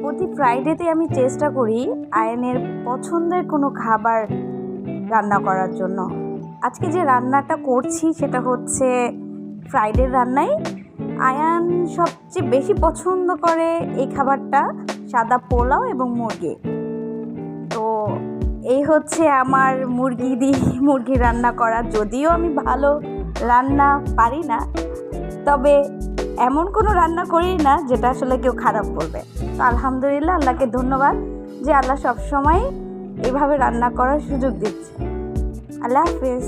প্রতি ফ্রাইডেতে আমি চেষ্টা করি আয়ানের পছন্দের কোনো খাবার রান্না করার জন্য। আজকে যে রান্নাটা করছি সেটা হচ্ছে ফ্রাইডের রান্নাই। আয়ান সবচেয়ে বেশি পছন্দ করে এই খাবারটা, সাদা পোলাও এবং মুরগি। তো এই হচ্ছে আমার মুরগি রান্না করা। যদিও আমি ভালো রান্না পারি না, তবে এমন কোনো রান্না করি না যেটা আসলে কেউ খারাপ বলবে। তো আলহামদুলিল্লাহ, আল্লাহকে ধন্যবাদ যে আল্লাহ সবসময় এইভাবে রান্না করার সুযোগ দিচ্ছে। আল্লাহ হাফেজ।